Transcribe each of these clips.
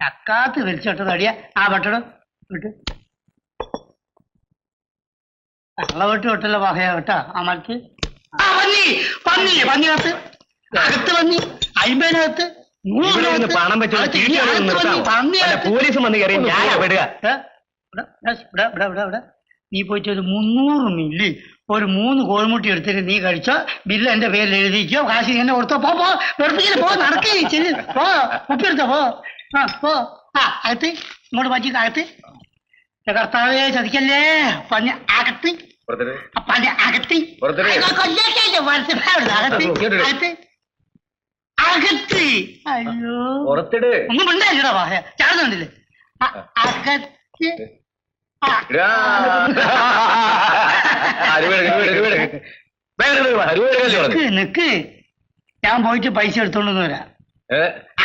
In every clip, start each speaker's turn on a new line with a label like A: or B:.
A: ചക്കാത്ത് വലിച്ചോട്ടത് അടിയ ആ വെട്ടടോ വിട്ട് അള്ള വെട്ട് വെട്ടല്ല വകയാ കേട്ടാ ആ മരത്ത് പന്നില്ലേ പന്നിനകത്ത് അകത്ത് പന്നി 50-നകത്ത്
B: പണം വെച്ച് പോലീസ് വന്ന് കയറി
A: നീ പോയിട്ട് ഒരു 300 മില്ലി ഒരു 3 കോഴിമുട്ടി എടുത്തിട്ട് നീ കഴിച്ചോ ബില്ല് എന്റെ പേരിൽ എഴുതിക്കോ കാശ് എന്നെ കൊടുത്തോ പോ വെറുപ്പിച്ചില്ല പോ നടക്കേ ശരി പോ ഉപ്പെടുത്തോ പോ അകത്ത് ഇങ്ങോട്ട് പറ്റി അകത്ത് കർത്താവേ ചതിക്കല്ലേ പഞ്ഞ അകത്ത് പഞ്ഞ അകത്ത് അകത്ത് അകത്ത് അയ്യോ ഒന്നും മിണ്ടായില്ലടാ വാഹ ചാടുന്നുണ്ടല്ലേ അകത്ത് നിക്ക് ഞാൻ പോയിട്ട് പൈസ എടുത്തോണ്ടെന്ന് വരാം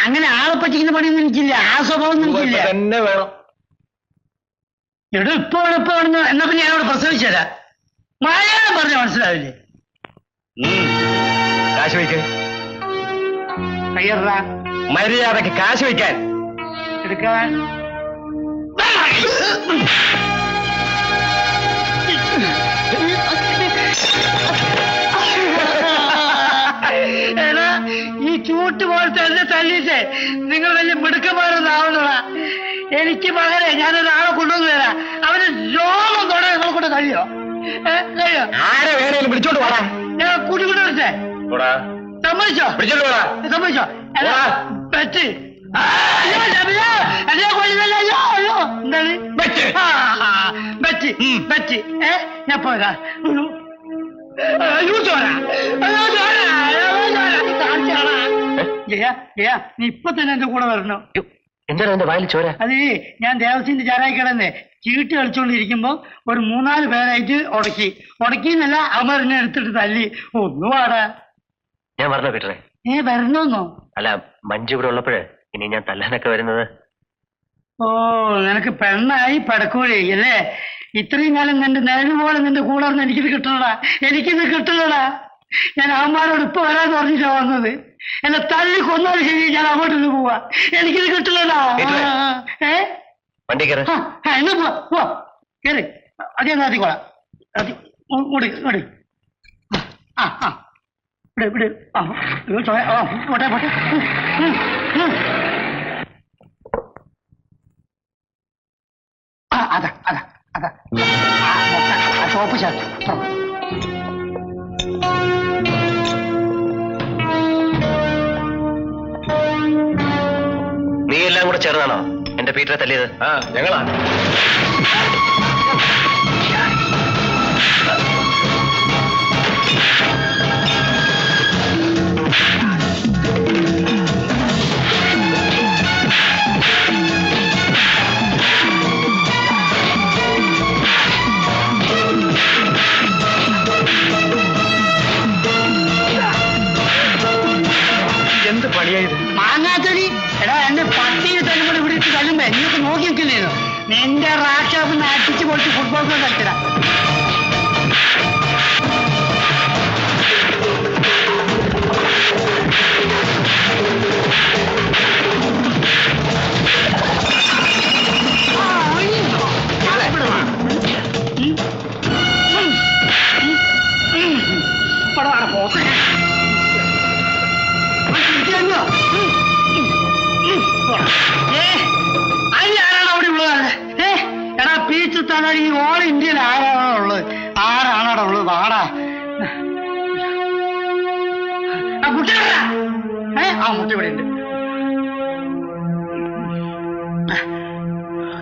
A: അങ്ങനെ ആളെ പറ്റിക്കുന്ന പണിയൊന്നും എനിക്കില്ല ആ സ്വഭാവം എനിക്കില്ല
B: തന്നെ വേണം
A: ഇപ്പൊ എന്നാ പിന്നെ ഞാനോട് പ്രസവിച്ചതാ മലയാളം പറഞ്ഞ മനസ്സിലാവില്ലേ
B: കാശ് വയ്ക്ക്
A: കയ്യറാ
B: മര്യാദക്ക് കാശ് വയ്ക്കാൻ
A: എടുക്കാൻ എടാ ഈ ചൂട്ട് പോലത്തെ എന്നെ തല്ലിട്ടേ നിങ്ങൾ വലിയ മിടുക്കന്മാരൊന്നാവുന്നതാ എനിക്ക് പകരെ ഞാനൊരാളെ കൊണ്ടുവന്ന് തരാം അവന് രോഗം തൊട നിങ്ങളെ കൊണ്ട് കഴിയോ കഴിയോ
B: ആരെ വേണേലും പിടിച്ചോണ്ട് പോടാ
A: ഞാൻ കൂട്ടിക്കൊണ്ട് വരട്ടെ സമ്മതിച്ചോ സമ്മതിച്ചോ പറ്റ് ഞാൻ പോരാ നീ ഇപ്പൊ തന്നെ എന്റെ കൂടെ വരണോ
B: എന്താ വായിൽ ചോര
A: അത് ഞാൻ ദേവസ്വന്റെ ചാരായി കിടന്നേ ചീട്ട് കളിച്ചോണ്ടിരിക്കുമ്പോ ഒരു 3-4 പേരായിട്ട് ഉടക്കിന്നല്ല അവരെന്നെ എടുത്തിട്ട് തല്ലി ഒന്നുവാടാ
B: ഞാൻ പറഞ്ഞോ പീറ്ററെ
A: വരണോന്നോ
B: അല്ല മഞ്ജു ഇവിടെ ഉള്ളപ്പോഴേ ഇനി ഞാൻ തല്ലാനൊക്കെ വരുന്നത്
A: ഓ നിനക്ക് പെണ്ണായി പടക്കൂലി അല്ലേ ഇത്രയും കാലം നിന്റെ നേരുപോലെ നിന്റെ കൂടെ എനിക്കിത് കിട്ടണടാ ഞാൻ അവന്മാരോട് ഇപ്പൊ വരാന്ന് പറഞ്ഞിട്ടാ വന്നത് എന്നെ തല്ലി കൊന്നാലും ശരി ഞാൻ അങ്ങോട്ടൊന്ന് പോവാ എനിക്കിത് കിട്ടില്ലടാ എന്നാ പോവാ കേറി അതേ നാത്തിക്കോളാം പോട്ടെ അതാ ചോപ്പ് ഷർട്ട്
B: നീ എല്ലാം കൂടെ ചേർന്നാണോ എന്റെ പീറ്ററെ തല്ലിയത് ഞങ്ങളാണ് എന്ത് പണിയായത്
A: മാങ്ങാത്തടി എടാ എന്റെ പട്ടിയെ തന്നെ കൂടെ ഇവിടെ ഇട്ട് തല്ലുമ്പോ നീക്ക് നോക്കി നിൽക്കില്ലേനോ നിന്റെ റാഷാപ്പിന്ന് അടിച്ചു പൊളിച്ച് ഫുട്ബോൾ കളിച്ചടാ എടാ പീച്ച് തന്നെ ഈ ഓൾ ഇന്ത്യയിൽ ആരാണുള്ളത് വാടാ കുട്ടി ആ മുട്ടി ഇവിടെ ഉണ്ട്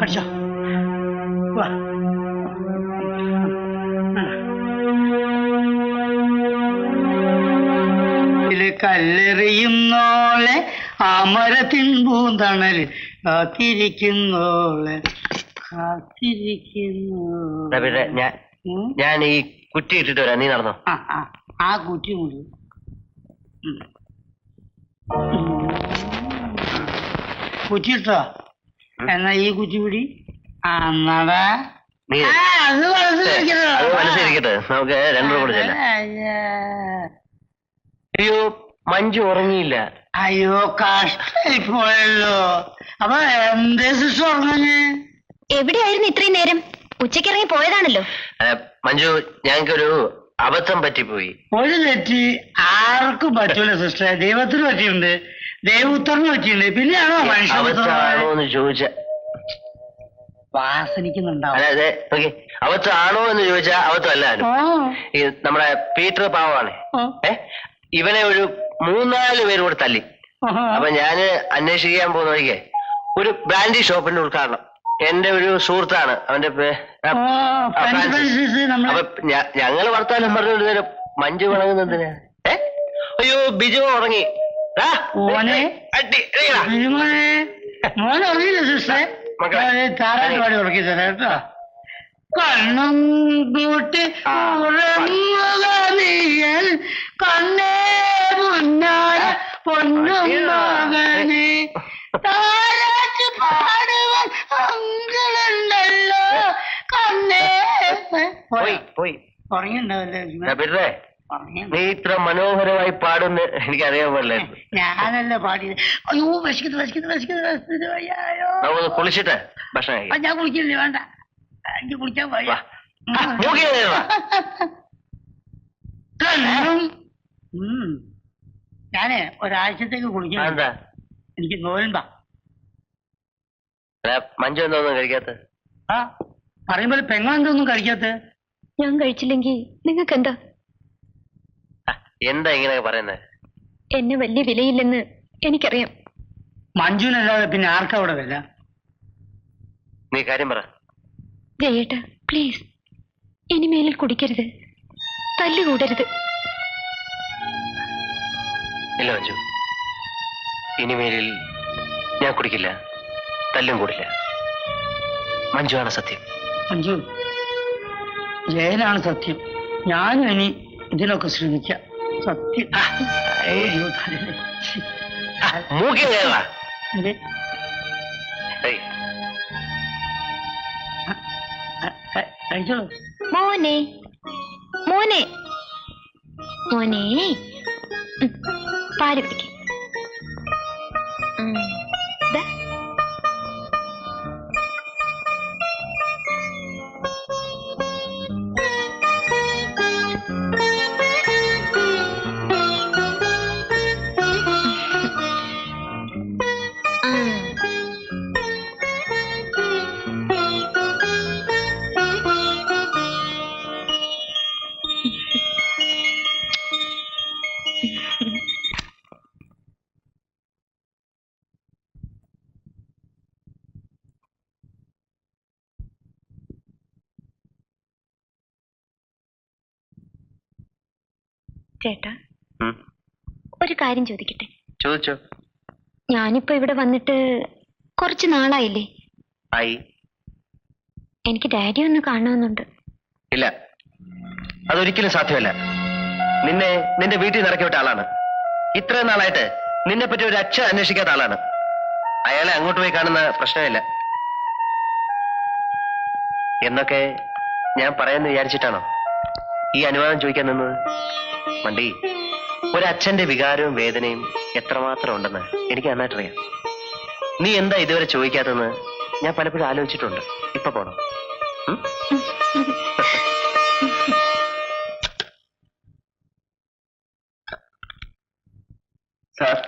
A: അടിച്ചോ കല്ലെറിയുന്നോളെ അമരത്തിൻ പൂന്തണല് കാത്തിരിക്കുന്നോളെ
B: ഞാൻ ഈ കുറ്റി ഇട്ടിട്ട് വരാം നീ നടന്നോ
A: ആ കുറ്റി മുടി കുറ്റി ഇട്ടോ എന്നാ ഈ കുറ്റി പിടി അന്നടാ
B: അത് മനസ്സിരിക്കട്ടെ നമുക്ക് 2 രൂപ കൂടെ ചെല്ലാം അയ്യോ മഞ്ജു ഉറങ്ങിയില്ല.
A: അയ്യോ കഷ്ടായി പോയല്ലോ. അപ്പൊ എന്തേ സിസ്റ്റർ ഉറങ്ങാഞ്ഞ്?
C: എവിടെയായിരുന്നു ഇത്രയും നേരം? ഉച്ചയ്ക്ക് ഇറങ്ങി പോയതാണല്ലോ.
B: മഞ്ജു, ഞങ്ങൾക്കൊരു അബദ്ധം പറ്റിപ്പോയി.
A: ഒരു തെറ്റി ആർക്കും പറ്റൂല സിസ്റ്ററെ. ദൈവത്തിന് പറ്റിയിട്ടുണ്ട്, ദൈവോത്തറിന് പറ്റിയിട്ടുണ്ട്, പിന്നെയാണോ
B: അബദ്ധമാണോ എന്ന് ചോദിച്ച
A: വാസനിക്കുന്നുണ്ടാവും.
B: അതെ, അബദ്ധമാണോ എന്ന് ചോദിച്ചാ അബദ്ധമല്ല. ഈ നമ്മുടെ പീറ്റർ പാവമാണ്. ഇവനെ ഒരു 3-4 പേര് കൂടെ തല്ലി. അപ്പൊ ഞാന് അന്വേഷിക്കാൻ പോകുന്ന വഴിക്ക് ഒരു ബ്രാൻഡി ഷോപ്പിന്റെ ഉദ്ഘാടനം. എന്റെ ഒരു സുഹൃത്താണ്, അവന്റെ അപ്പൊ ഞങ്ങള് വർത്താനം പറഞ്ഞോണ്ട് മഞ്ജു വണങ്ങുന്നതിന്. അയ്യോ ബിജു ഉറങ്ങി.
A: മോനെ ഉറങ്ങിയില്ല സിസ്റ്ററെ? താരാട്ട് ഉറക്കി തരാം കേട്ടോ. കണ്ണും കൂട്ടി ഉറങ്ങുകയൽ കണ്ണേ മുന്നാല പൊന്നും മകനെ താരാട്ട് പാടുവാൻ അങ്കളുണ്ടല്ലോ കണ്ണേ.
B: പോയി
A: ഉറങ്ങിണ്ടാവല്ലേ?
B: നീ ഇത്ര മനോഹരമായി പാടുന്ന എനിക്കറിയാൻ പാടില്ല.
A: ഞാനല്ല പാടിയത്. അയ്യോ വിശക്കുന്നത്.
B: നമുക്ക് കുളിച്ചിട്ട് ഭക്ഷണം കഴിക്കാം.
A: ഞാൻ കുളിക്കില്ലേ, വേണ്ട, എനിക്ക് കുളിക്കാൻ പോയാ. ഞാനേ ഒരാഴ്ചത്തേക്ക് കുളിക്കാൻ.
B: എന്താ?
A: എനിക്ക് നോയമ്പാ.
B: മഞ്ജു എന്തോന്നും കഴിക്കാത്ത?
A: പറയുമ്പോൾ പെങ്ങളെന്തോന്നും കഴിക്കാത്ത?
C: ഞാൻ കഴിച്ചില്ലെങ്കിൽ നിങ്ങൾക്ക് എന്താ?
B: എന്താ ഇങ്ങനെ പറയുന്നത്?
C: എന്നെ വലിയ വിലയില്ലെന്ന് എനിക്കറിയാം.
A: മഞ്ജുവിനല്ലാതെ പിന്നെ ആർക്കാ അവിടെ വില?
B: നീ കാര്യം പറ.
C: ജയേട്ടാ പ്ലീസ്, ഇനിമേലിൽ കുടിക്കരുത്, തല്ലുകൂടരുത്.
B: ഇല്ല മഞ്ജു, ഇനിമേലിൽ ഞാൻ കുടിക്കില്ല, തല്ലും കൂടില്ല. മഞ്ജു ആണ് സത്യം.
A: മഞ്ജു, ജയനാണ് സത്യം. ഞാനും ഇനി ഇതിനൊക്കെ ശ്രമിക്കാം. സത്യം. കഴിച്ചോളൂ.
C: മോനെ മോനെ മോനെ, പാല് പിടിക്ക. ചേട്ടാ, ഒരു കാര്യം ചോദിക്കട്ടെ?
B: ചോദിച്ചോ.
C: ഞാനിപ്പോ ഇവിടെ വന്നിട്ട് കുറച്ച് നാളായില്ലേ? എനിക്ക് ഡാഡി ഒന്ന് കാണണമെന്നുണ്ട്.
B: ഇല്ല, അതൊരിക്കലും സാധ്യമല്ല. നിന്നെ നിന്റെ വീട്ടിൽ നിന്ന് ഇറക്കി വിട്ട ആളാണ്. ഇത്രയും നാളായിട്ട് നിന്നെ പറ്റി ഒരു അച്ഛൻ അന്വേഷിക്കാത്ത ആളാണ്. അയാളെ അങ്ങോട്ട് പോയി കാണുന്ന പ്രശ്നമില്ല എന്നൊക്കെ ഞാൻ പറയാന്ന് വിചാരിച്ചിട്ടാണോ ഈ അനുവാദം ചോദിക്കാൻ നിന്നത്? മണ്ടി, ഒരച്ഛന്റെ വികാരവും വേദനയും എത്രമാത്രം ഉണ്ടെന്ന് എനിക്ക് നന്നായിട്ടറിയാം. നീ എന്താ ഇതുവരെ ചോദിക്കാത്തെന്ന് ഞാൻ പലപ്പോഴും ആലോചിച്ചിട്ടുണ്ട്. ഇപ്പൊ പോണം. സാർ,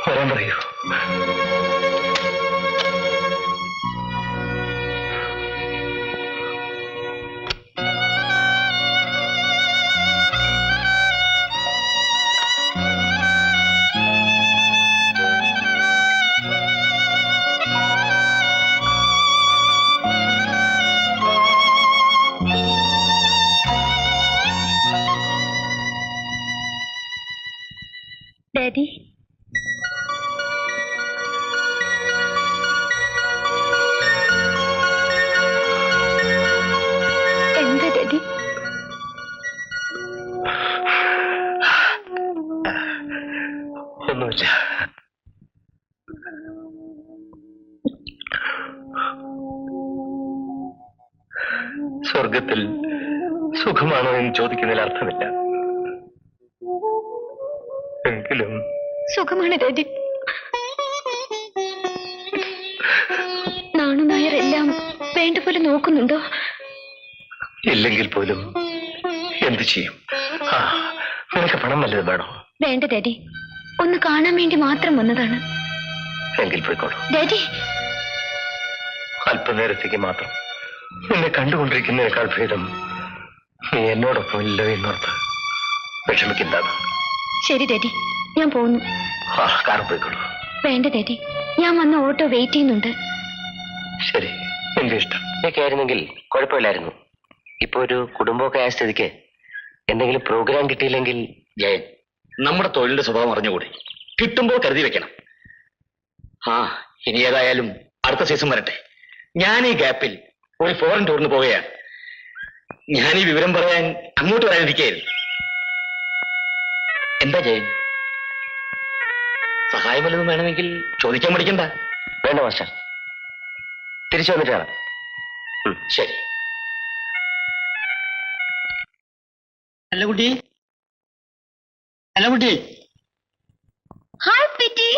B: വരാൻ പറയൂ.
C: ഡാഡി, എന്താ ഡാഡി?
B: ഒന്നുമില്ല. സ്വർഗത്തിൽ സുഖമാണോ എന്ന് ചോദിക്കുന്നതിൽ അർത്ഥമില്ല. എങ്കിലും
C: സുഖമാണ് ഡാഡി. നാണു നായർ എല്ലാം വേണ്ട പോലെ നോക്കുന്നുണ്ടോ?
B: ഇല്ലെങ്കിൽ പോലും എന്തു ചെയ്യും? നിനക്ക് പണം വല്ലതും വേണോ?
C: വേണ്ട ഡാഡി, ഒന്ന് കാണാൻ വേണ്ടി മാത്രം വന്നതാണ്.
B: എങ്കിൽ പോയിക്കോളൂ
C: ഡാഡി.
B: അല്പനേരത്തേക്ക് മാത്രം. നിന്നെ കണ്ടുകൊണ്ടിരിക്കുന്നതിനേക്കാൾ ഭേദം നീ എന്നോടൊപ്പം ഇല്ലോ എന്നോർത്ത് വിഷമിക്കുന്നതാണ്.
C: ശരി ഡാഡി, ഞാൻ പോകുന്നു.
B: കാർ പോയിക്കോളൂ.
C: വേണ്ട ഡാഡി, ഞാൻ വന്ന ഓട്ടോ വെയിറ്റ് ചെയ്യുന്നുണ്ട്.
B: ശരി, എന്റെ ഇഷ്ടം. ഇതൊക്കെ ആയിരുന്നെങ്കിൽ കുഴപ്പമില്ലായിരുന്നു. ഇപ്പൊ ഒരു കുടുംബമൊക്കെ ആയ സ്ഥിതിക്ക് എന്തെങ്കിലും പ്രോഗ്രാം കിട്ടിയില്ലെങ്കിൽ
D: ജയൻ, നമ്മുടെ തൊഴിലിന്റെ സ്വഭാവം അറിഞ്ഞുകൂടി, കിട്ടുമ്പോൾ കരുതി വെക്കണം. ഇനി ഏതായാലും അടുത്ത സീസൺ വരട്ടെ. ഞാൻ ഈ ഗ്യാപ്പിൽ ഒരു ഫോറിൻ ടൂറിന് പോവുകയാണ്. ഞാൻ ഈ വിവരം പറയാൻ അങ്ങോട്ട് വരാനിരിക്കുകയായിരുന്നു. എന്താ ജയൻ, സഹായം വല്ലതും വേണമെങ്കിൽ ചോദിക്കാൻ പഠിക്കണ്ട.
B: വേണ്ട മാസ്റ്റർ, തിരിച്ചു വന്നിട്ട് കാണാം.
D: ശരി.
A: അല്ല കുട്ടി, അല്ല കുട്ടി.
C: ഹായ് പിറ്റി.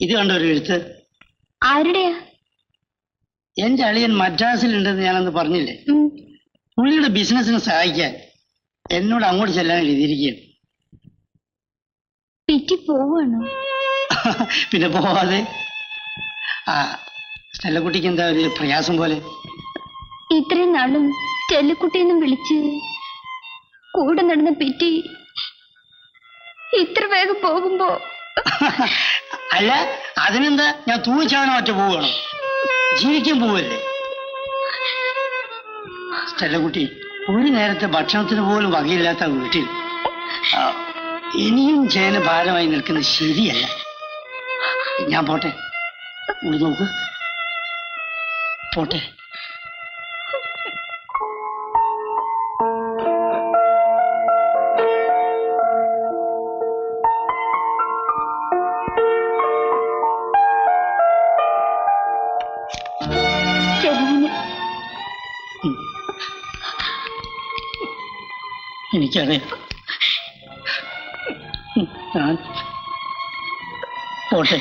A: ഇത് കണ്ടോ ഒരു എഴുത്ത്?
C: ആരുടെയാ?
A: എന്റെ അളിയൻ മദ്രാസിലുണ്ടെന്ന് ഞാനന്ന് പറഞ്ഞില്ലേ? പുള്ളിയുടെ ബിസിനസിനെ സഹായിക്കാൻ എന്നോട് അങ്ങോട്ട് ചെല്ലാൻ എഴുതിയിരിക്കുകയാണ്.
C: പിറ്റി പോവാണോ?
A: പിന്നെ പോവാതെ. സ്റ്റെല്ലക്കുട്ടിക്ക് എന്താ ഒരു പ്രയാസം പോലെ?
C: ഇത്രയും നാളും സ്റ്റെല്ലക്കുട്ടിയെന്നും വിളിച്ച് കൂടെ നടന്ന പിറ്റി ഇത്ര വേഗം പോകുമ്പോ.
A: അല്ല, അതിനെന്താ, ഞാൻ തൂച്ചാനോ ഒറ്റ പോവുകയാണോ? ജീവിക്കാൻ പോവല്ലേ? സ്റ്റെല്ലക്കുട്ടി, ഒരു നേരത്തെ ഭക്ഷണത്തിന് പോലും വകയില്ലാത്ത വീട്ടിൽ ഇനിയും ജയന് ഭാരമായി നിൽക്കുന്നത് ശരിയല്ല. ഞാൻ പോട്ടെ. ഇവിടെ നോക്ക്, പോട്ടെ. എനിക്കറിയാം. ഞാൻ പോട്ടെ.